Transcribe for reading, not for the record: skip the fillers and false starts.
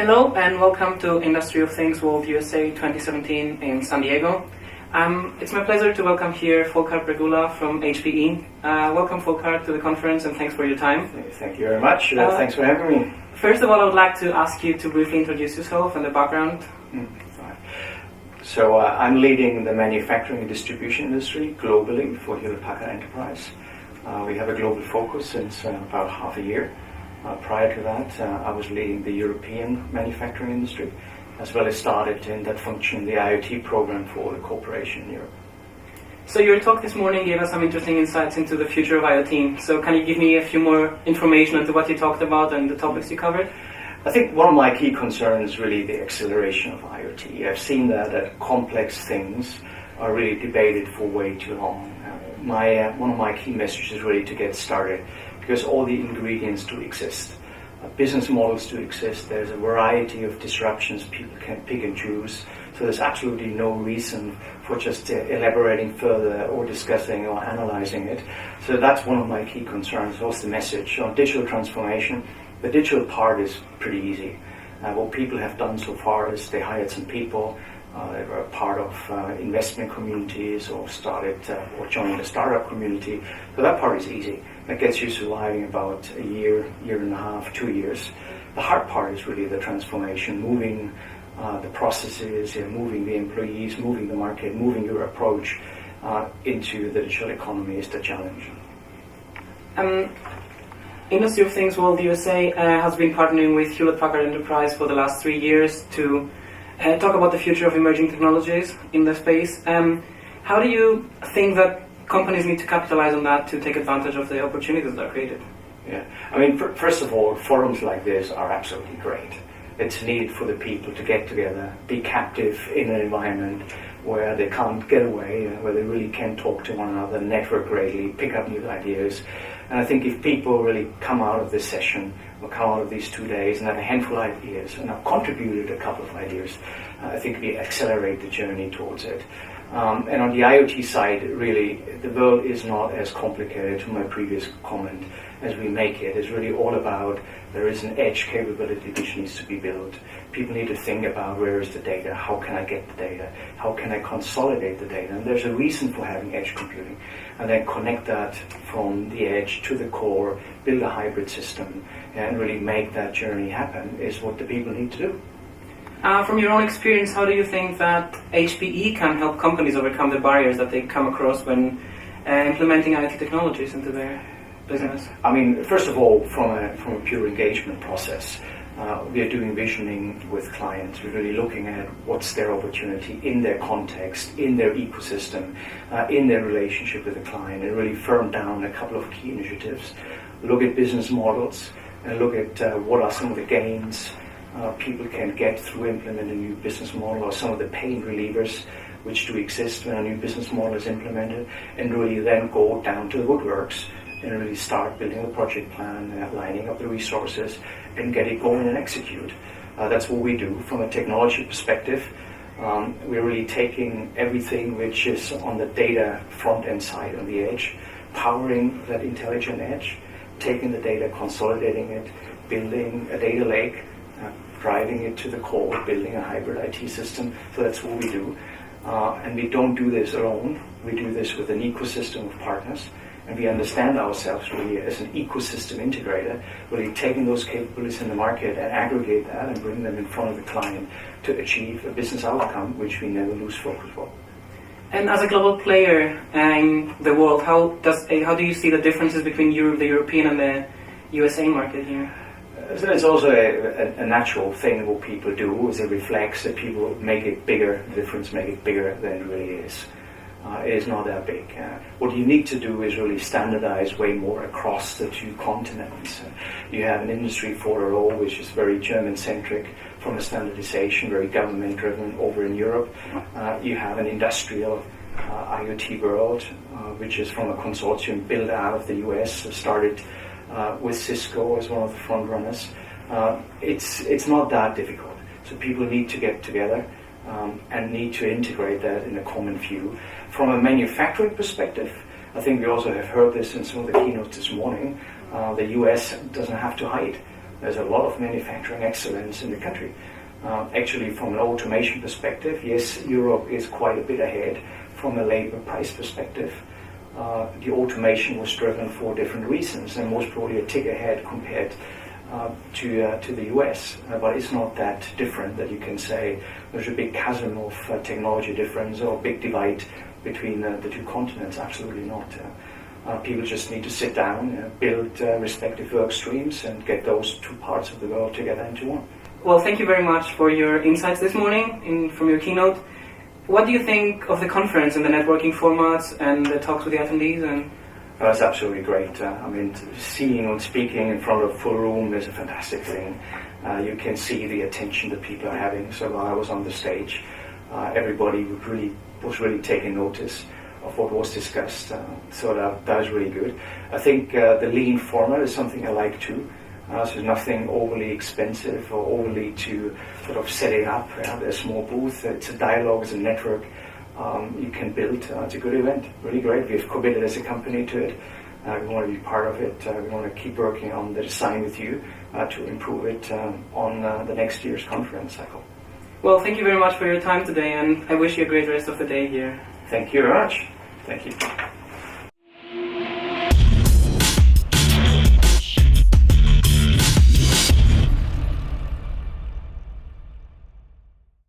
Hello and welcome to Industry of Things World USA 2017 in San Diego. It's my pleasure to welcome here Volkhard Bregulla from HPE. Welcome Volkhard to the conference and thanks for your time. Thank you very much. Thanks for having me. First of all, I would like to ask you to briefly introduce yourself and the background. So I'm leading the manufacturing and distribution industry globally for Hewlett Packard Enterprise. We have a global focus since about half a year. Prior to that, I was leading the European manufacturing industry, as well as started in that function the IoT program for the corporation in Europe. So your talk this morning gave us some interesting insights into the future of IoT. So can you give me a few more information into what you talked about and the topics you covered? I think one of my key concerns is really the acceleration of IoT. I've seen that complex things are really debated for way too long. One of my key messages is really to get started, because all the ingredients do exist. Business models do exist. There's a variety of disruptions people can pick and choose. So there's absolutely no reason for just elaborating further or discussing or analyzing it. So that's one of my key concerns. What's the message on digital transformation? The digital part is pretty easy. What people have done so far is they hired some people. They were a part of investment communities or started or joined a startup community. So that part is easy. That gets you surviving about a year, year and a half, 2 years. The hard part is really the transformation, moving the processes, moving the employees, moving the market, moving your approach into the digital economy is the challenge. Industry of Things World USA has been partnering with Hewlett Packard Enterprise for the last 3 years to talk about the future of emerging technologies in the space. How do you think that companies need to capitalize on that to take advantage of the opportunities that are created? Yeah, I mean, first of all, forums like this are absolutely great. It's needed for the people to get together, be captive in an environment where they can't get away, where they really can talk to one another, network greatly, pick up new ideas. And I think if people really come out of this session or come out of these 2 days and have a handful of ideas and have contributed a couple of ideas, I think we accelerate the journey towards it. And on the IoT side, really, the world is not as complicated, to my previous comment, as we make it. It's really all about there is an edge capability which needs to be built. People need to think about where is the data, how can I get the data, how can I consolidate the data. And there's a reason for having edge computing. And then connect that from the edge to the core, build a hybrid system, and really make that journey happen is what the people need to do. From your own experience, how do you think that HPE can help companies overcome the barriers that they come across when implementing IoT technologies into their business? I mean, first of all, from a pure engagement process, we are doing visioning with clients. We're really looking at what's their opportunity in their context, in their ecosystem, in their relationship with the client, and really firm down a couple of key initiatives. Look at business models, and look at what are some of the gains people can get through implementing a new business model, or some of the pain relievers which do exist when a new business model is implemented, and really then go down to the woodworks and really start building a project plan, lining up the resources, and get it going and execute. That's what we do from a technology perspective. We're really taking everything which is on the data front end side, on the edge, powering that intelligent edge, taking the data, consolidating it, building a data lake, driving it to the core, building a hybrid IT system. So that's what we do. And we don't do this alone. We do this with an ecosystem of partners. And we understand ourselves really as an ecosystem integrator, really taking those capabilities in the market and aggregate that and bring them in front of the client to achieve a business outcome which we never lose focus for. And as a global player in the world, how do you see the differences between the European and the USA market here? So it's also a natural thing what people do is a reflex that people make it bigger, the difference make it bigger than it really is. It is not that big. What you need to do is really standardize way more across the two continents. You have an industry 4.0 which is very German-centric from a standardization, very government-driven over in Europe. You have an industrial IoT world which is from a consortium built out of the US, started with Cisco as one of the front runners. It's not that difficult. So people need to get together and need to integrate that in a common view. From a manufacturing perspective, I think we also have heard this in some of the keynotes this morning, the US doesn't have to hide. There's a lot of manufacturing excellence in the country. Actually, from an automation perspective, yes, Europe is quite a bit ahead. From a labor price perspective, the automation was driven for different reasons, and most probably a tick ahead compared to the US. But it's not that different that you can say there's a big chasm of technology difference or a big divide between the two continents. Absolutely not. People just need to sit down, build respective work streams, and get those two parts of the world together into one. Well, thank you very much for your insights this morning from your keynote. What do you think of the conference and the networking formats and the talks with the attendees? And that's absolutely great. I mean, seeing and speaking in front of a full room is a fantastic thing. You can see the attention that people are having. So while I was on the stage, everybody was really taking notice of what was discussed. So that was really good. I think the lean format is something I like too. So nothing overly expensive or overly to sort of set it up. A small booth. It's a dialogue, it's a network you can build. It's a good event, really great. We've committed as a company to it. We want to be part of it. We want to keep working on the design with you to improve it on the next year's conference cycle. Well, thank you very much for your time today, and I wish you a great rest of the day here. Thank you very much. Thank you.